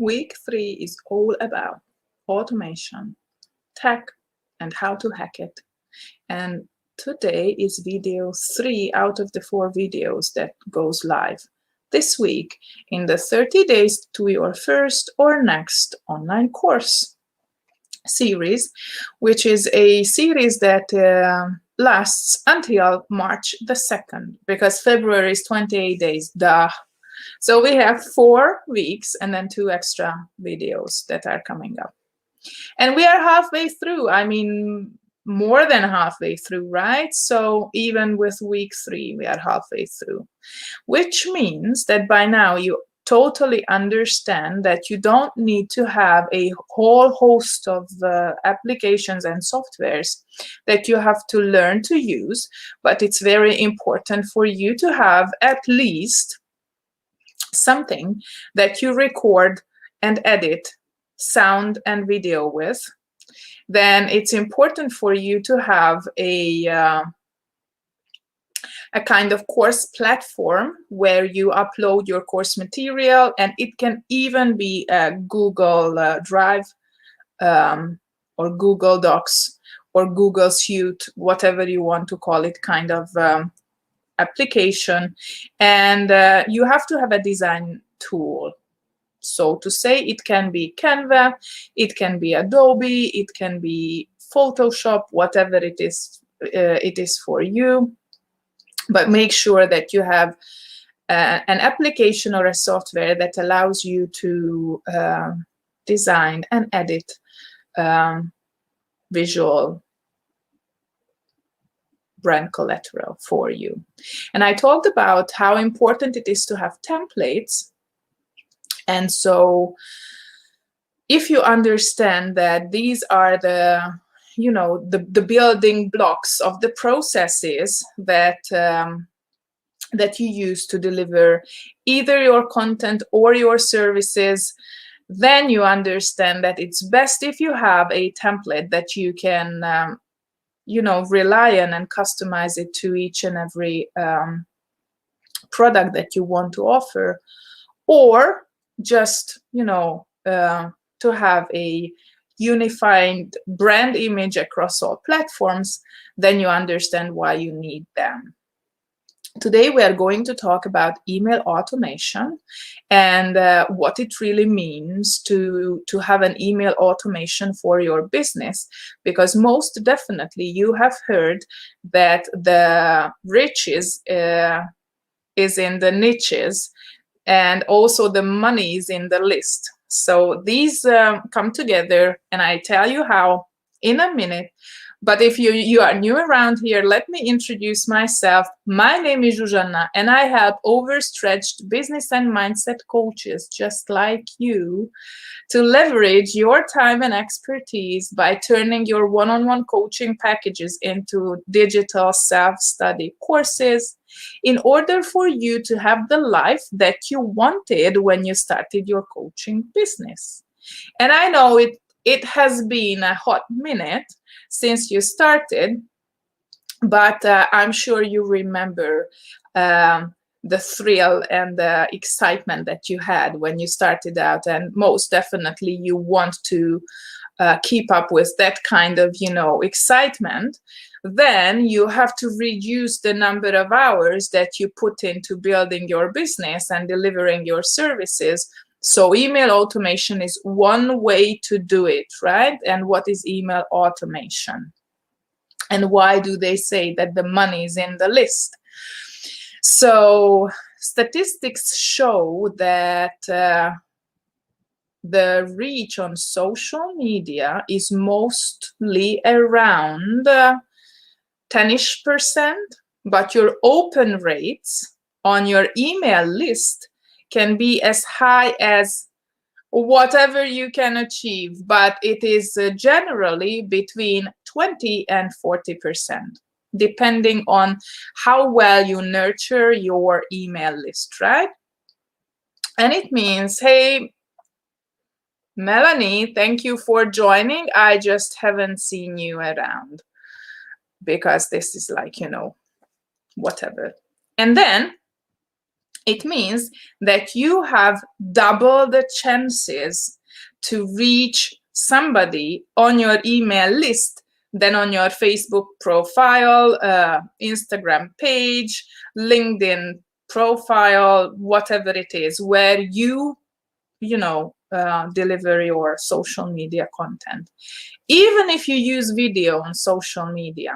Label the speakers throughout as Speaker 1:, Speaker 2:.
Speaker 1: Week 3 is all about automation, tech, and how to hack it. And today is video 3 out of the 4 videos that goes live this week in the 30 days to your first or next online course series, which is a series that lasts until March the 2nd, because February is 28 days, duh. So we have 4 weeks and then 2 extra videos that are coming up. And we are halfway through. I mean, more than halfway through, right? So even with week 3, we are halfway through, which means that by now you totally understand that you don't need to have a whole host of applications and softwares that you have to learn to use, but it's very important for you to have at least something that you record and edit sound and video with. Then it's important for you to have a kind of course platform where you upload your course material, and it can even be a Google Drive or Google Docs or Google Suite, whatever you want to call it, kind of application. And you have to have a design tool. So to say, it can be Canva, it can be Adobe, it can be Photoshop, whatever it is for you. But make sure that you have an application or a software that allows you to design and edit visual brand collateral for you. And I talked about how important it is to have templates. And so if you understand that these are the building blocks of the processes that that you use to deliver either your content or your services, then you understand that it's best if you have a template that you can rely on and customize it to each and every product that you want to offer, or just to have a unified brand image across all platforms. Then you understand why you need them. Today we are going to talk about email automation and what it really means to have an email automation for your business, because most definitely you have heard that the riches is in the niches, and also the money is in the list. So these come together, and I tell you how in a minute. But if you are new around here, let me introduce myself. My name is Zsuzsanna, and I help overstretched business and mindset coaches just like you to leverage your time and expertise by turning your one-on-one coaching packages into digital self-study courses in order for you to have the life that you wanted when you started your coaching business. And I know it has been a hot minute since you started, but I'm sure you remember the thrill and the excitement that you had when you started out, and most definitely you want to keep up with that kind of excitement. Then you have to reduce the number of hours that you put into building your business and delivering your services. So email automation is one way to do it, right? And what is email automation? And why do they say that the money is in the list? So statistics show that the reach on social media is mostly around 10-ish%, but your open rates on your email list can be as high as whatever you can achieve, but it is generally between 20 and 40%, depending on how well you nurture your email list, right? And it means, hey, Melanie, thank you for joining. I just haven't seen you around, because this is like, whatever. And then It means that you have double the chances to reach somebody on your email list than on your Facebook profile, Instagram page, LinkedIn profile, whatever it is, where you deliver your social media content. Even if you use video on social media.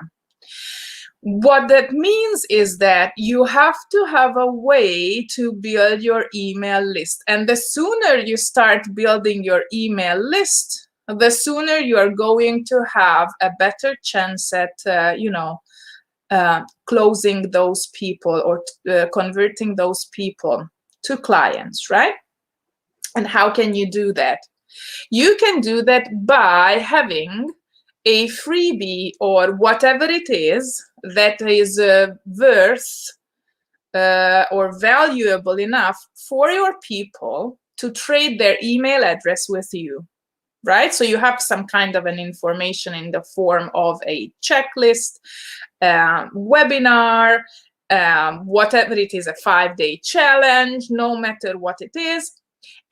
Speaker 1: What that means is that you have to have a way to build your email list. And the sooner you start building your email list, the sooner you are going to have a better chance at, closing those people or converting those people to clients, right? And how can you do that? You can do that by having a freebie or whatever it is that is worth or valuable enough for your people to trade their email address with you, right? So you have some kind of an information in the form of a checklist, webinar, whatever it is, a 5-day challenge, no matter what it is.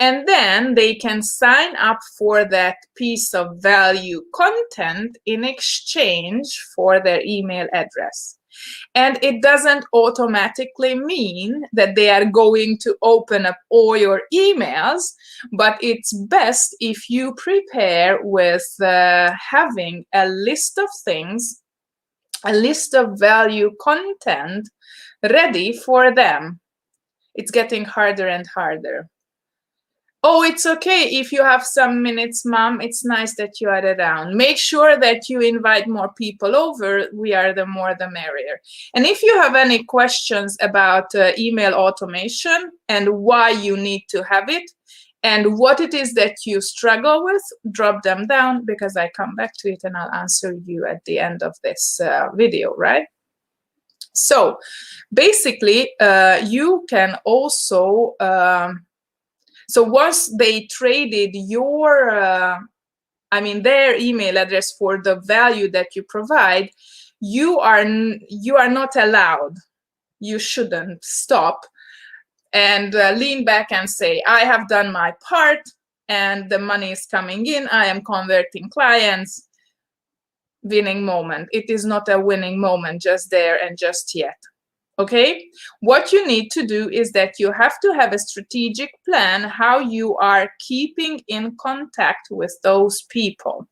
Speaker 1: And then they can sign up for that piece of value content in exchange for their email address. And it doesn't automatically mean that they are going to open up all your emails, but it's best if you prepare with having a list of things, a list of value content ready for them. It's getting harder and harder. Oh, it's okay if you have some minutes, Mom. It's nice that you are around. Make sure that you invite more people over. We are the more the merrier. And if you have any questions about email automation and why you need to have it and what it is that you struggle with, drop them down because I come back to it and I'll answer you at the end of this video, right? So basically, you can also... So once they traded their email address for the value that you provide, you are not allowed. You shouldn't stop and lean back and say, I have done my part and the money is coming in. I am converting clients. Winning moment. It is not a winning moment just there and just yet. Okay, what you need to do is that you have to have a strategic plan how you are keeping in contact with those people.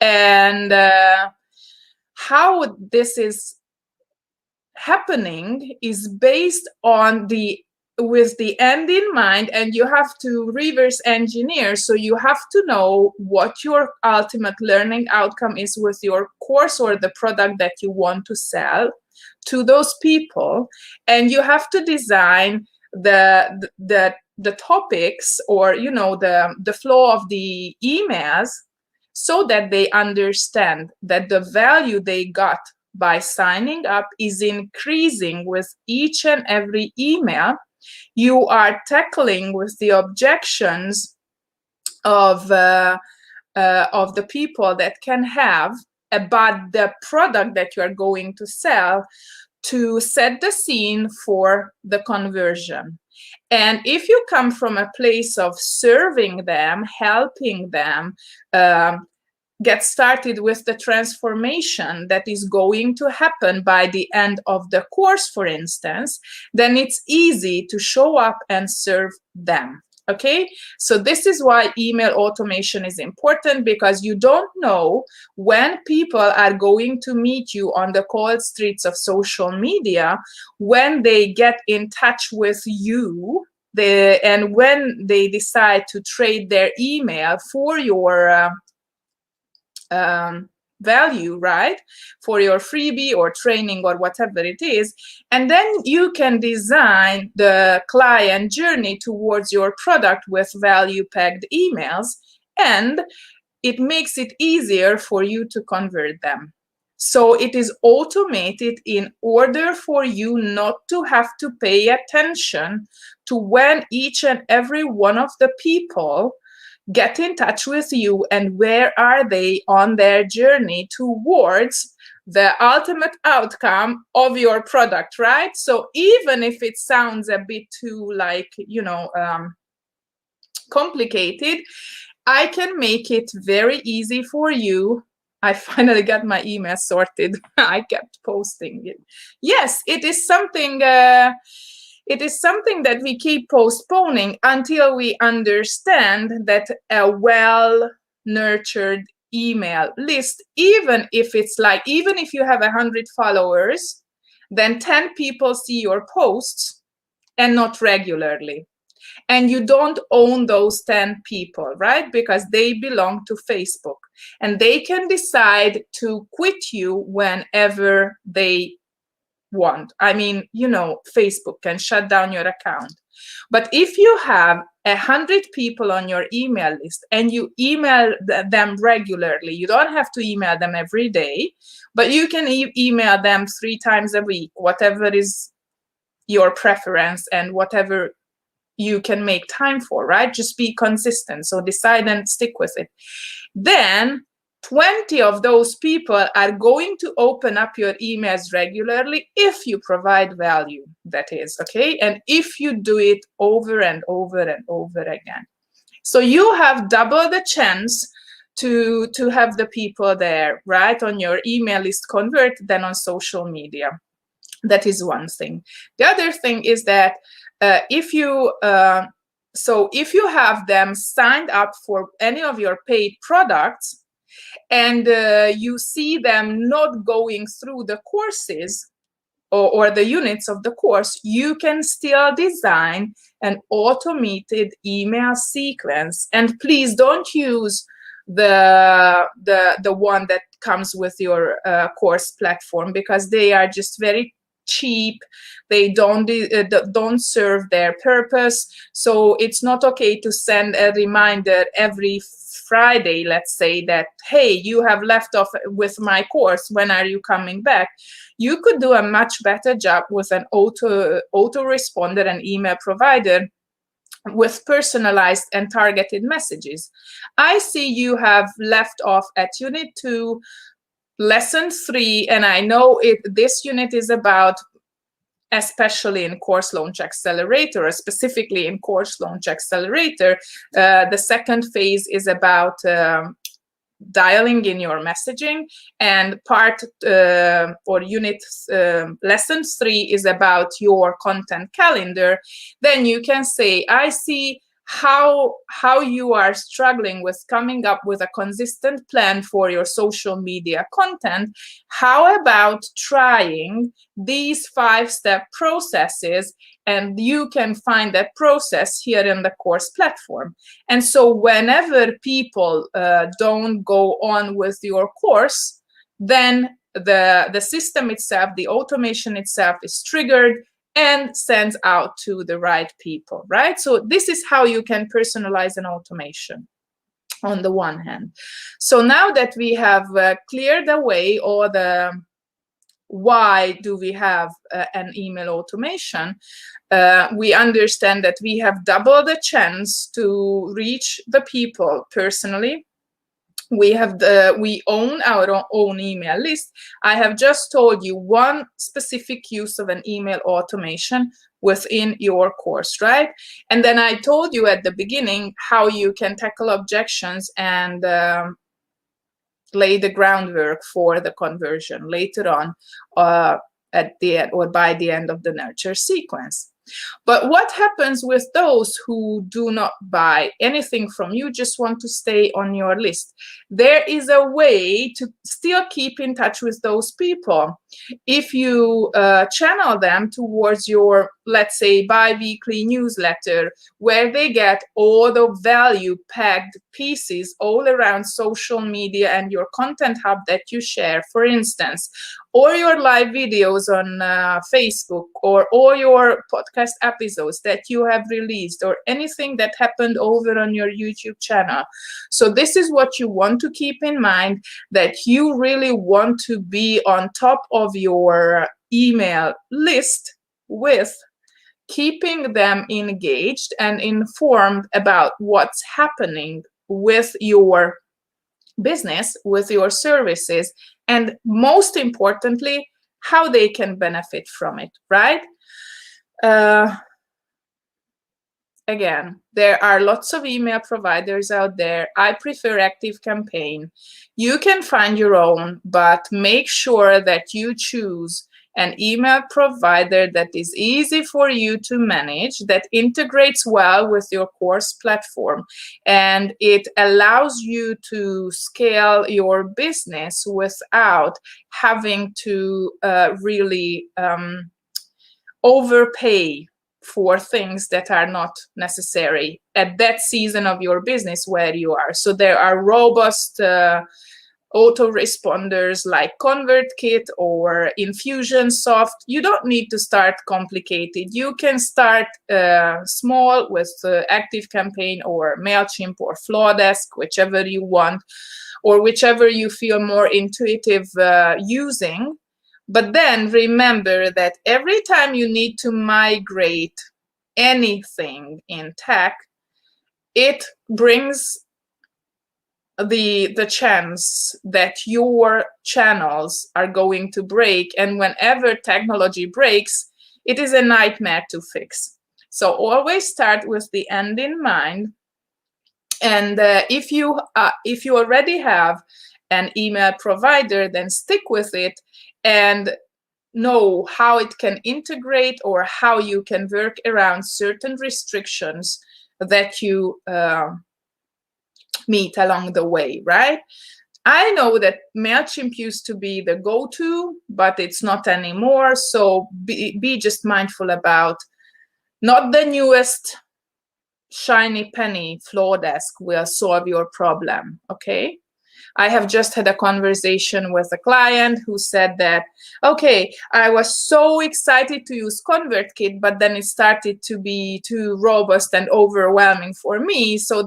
Speaker 1: And how this is happening is based on with the end in mind, and you have to reverse engineer. So you have to know what your ultimate learning outcome is with your course or the product that you want to sell to those people, and you have to design the topics or the flow of the emails so that they understand that the value they got by signing up is increasing with each and every email. You are tackling with the objections of the people that can have about the product that you are going to sell to set the scene for the conversion. And if you come from a place of serving them, helping them get started with the transformation that is going to happen by the end of the course, for instance, then it's easy to show up and serve them. Okay, so this is why email automation is important, because you don't know when people are going to meet you on the cold streets of social media, when they get in touch with you, and when they decide to trade their email for your value, right, for your freebie or training or whatever it is. And then you can design the client journey towards your product with value packed emails, and it makes it easier for you to convert them. So it is automated in order for you not to have to pay attention to when each and every one of the people get in touch with you and where are they on their journey towards the ultimate outcome of your product, right? So even if it sounds a bit too like, complicated, I can make it very easy for you. I finally got my email sorted. I kept posting it. Yes, it is something. It is something that we keep postponing until we understand that a well-nurtured email list, even if you have 100 followers, then 10 people see your posts and not regularly. And you don't own those 10 people, right? Because they belong to Facebook and they can decide to quit you whenever they want. I mean, Facebook can shut down your account. But if you have 100 people on your email list and you email them regularly, you don't have to email them every day, but you can email them 3 times a week, whatever is your preference and whatever you can make time for, right? Just be consistent. So decide and stick with it. Then 20 of those people are going to open up your emails regularly if you provide value, that is, okay? And if you do it over and over and over again. So you have double the chance to have the people there, right, on your email list convert than on social media. That is one thing. The other thing is that if you have them signed up for any of your paid products and you see them not going through the courses or the units of the course, you can still design an automated email sequence. And please don't use the one that comes with your course platform, because they are just very cheap. They don't serve their purpose. So it's not okay to send a reminder every Friday, let's say, that, hey, you have left off with my course, when are you coming back? You could do a much better job with an autoresponder and email provider with personalized and targeted messages. I see you have left off at Unit 2, Lesson 3, and I know this unit is about, especially in Course Launch Accelerator, or specifically in Course Launch Accelerator, the second phase is about dialing in your messaging, and lesson 3 is about your content calendar. Then you can say, I see how you are struggling with coming up with a consistent plan for your social media content. How about trying these 5-step processes? And you can find that process here in the course platform. And so whenever people don't go on with your course, then the system itself, the automation itself, is triggered and sends out to the right people, right? So this is how you can personalize an automation on the one hand. So now that we have cleared away all the why do we have an email automation, we understand that we have double the chance to reach the people personally. We own our own email list. I have just told you one specific use of an email automation within your course, right? And then I told you at the beginning how you can tackle objections and lay the groundwork for the conversion later on at the end or by the end of the nurture sequence. But what happens with those who do not buy anything from you, just want to stay on your list? There is a way to still keep in touch with those people. If you channel them towards your, let's say, bi-weekly newsletter, where they get all the value-packed pieces all around social media and your content hub that you share, for instance, or your live videos on Facebook, or all your podcast episodes that you have released, or anything that happened over on your YouTube channel. So this is what you want to keep in mind, that you really want to be on top of your email list with keeping them engaged and informed about what's happening with your business with your services, and most importantly, how they can benefit from it, right? Uh, Again, there are lots of email providers out there. I prefer ActiveCampaign. You can find your own, but make sure that you choose an email provider that is easy for you to manage, that integrates well with your course platform, and it allows you to scale your business without having to really overpay for things that are not necessary at that season of your business where you are. So there are robust autoresponders like ConvertKit or Infusionsoft. You don't need to start complicated. You can start small with ActiveCampaign or MailChimp or Flowdesk, whichever you want, or whichever you feel more intuitive using. But then remember that every time you need to migrate anything in tech, it brings the chance that your channels are going to break. And whenever technology breaks, it is a nightmare to fix. So always start with the end in mind. And if you already have an email provider, then stick with it and know how it can integrate or how you can work around certain restrictions that you meet along the way, right? I know that MailChimp used to be the go-to, but it's not anymore. So be just mindful about not the newest shiny penny Flowdesk will solve your problem, okay? I have just had a conversation with a client who said that, okay, I was so excited to use ConvertKit, but then it started to be too robust and overwhelming for me. So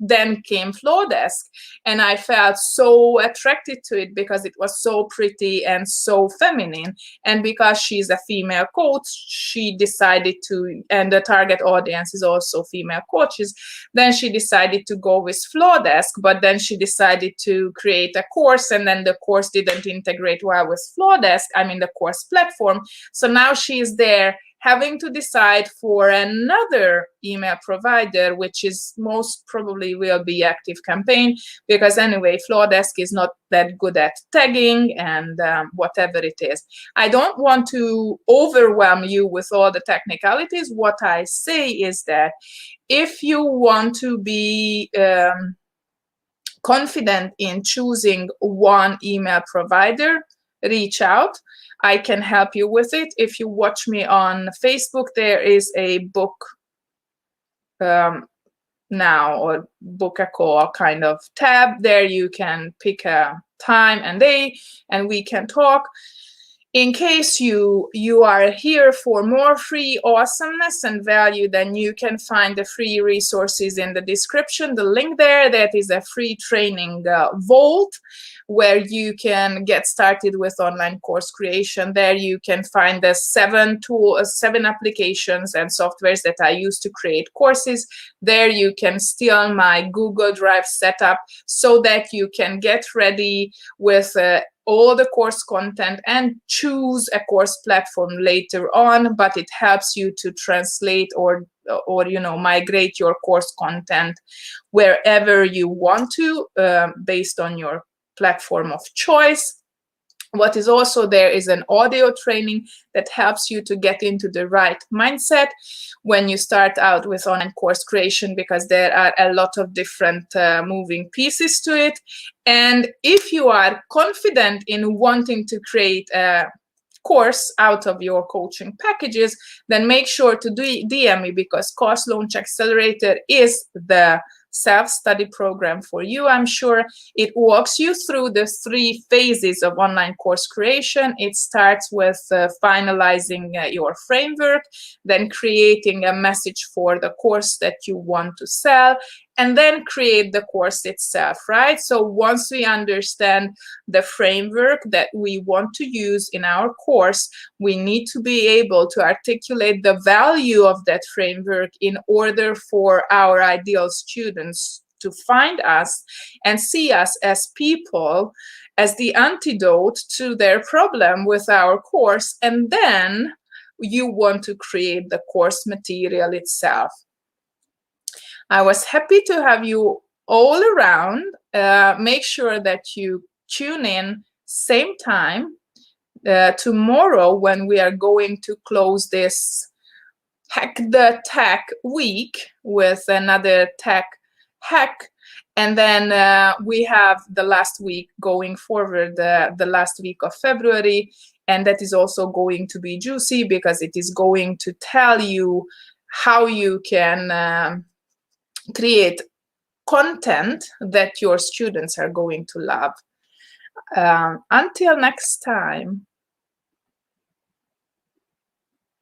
Speaker 1: then came Flowdesk, and I felt so attracted to it because it was so pretty and so feminine. And because she's a female coach, she decided to, and the target audience is also female coaches, then she decided to go with Flowdesk, but then she decided to create a course, and then the course didn't integrate well with Flowdesk, the course platform. So now she is there having to decide for another email provider, which is most probably will be ActiveCampaign, because anyway, Flowdesk is not that good at tagging and whatever it is. I don't want to overwhelm you with all the technicalities. What I say is that if you want to be confident in choosing one email provider, reach out. I can help you with it. If you watch me on Facebook, there is a book now, or book a call kind of tab. There you can pick a time and day and we can talk. In case you are here for more free awesomeness and value, then you can find the free resources in the description. The link there, that is a free training vault where you can get started with online course creation. There you can find the 7 applications and softwares that I use to create courses. There you can steal my Google Drive setup so that you can get ready with all the course content and choose a course platform later on, but it helps you to translate or migrate your course content wherever you want to, based on your platform of choice. What is also there is an audio training that helps you to get into the right mindset when you start out with online course creation, because there are a lot of different moving pieces to it. And if you are confident in wanting to create a course out of your coaching packages, then make sure to DM me, because Course Launch Accelerator is the self-study program for you. I'm sure it walks you through the 3 phases of online course creation. It starts with finalizing your framework, then creating a message for the course that you want to sell, and then create the course itself, right? So once we understand the framework that we want to use in our course, we need to be able to articulate the value of that framework in order for our ideal students to find us and see us as people, as the antidote to their problem with our course, and then you want to create the course material itself. I was happy to have you all around. Make sure that you tune in same time tomorrow when we are going to close this Hack the Tech week with another tech hack. And then we have the last week going forward, the last week of February. And that is also going to be juicy because it is going to tell you how you can create content that your students are going to love. Until next time.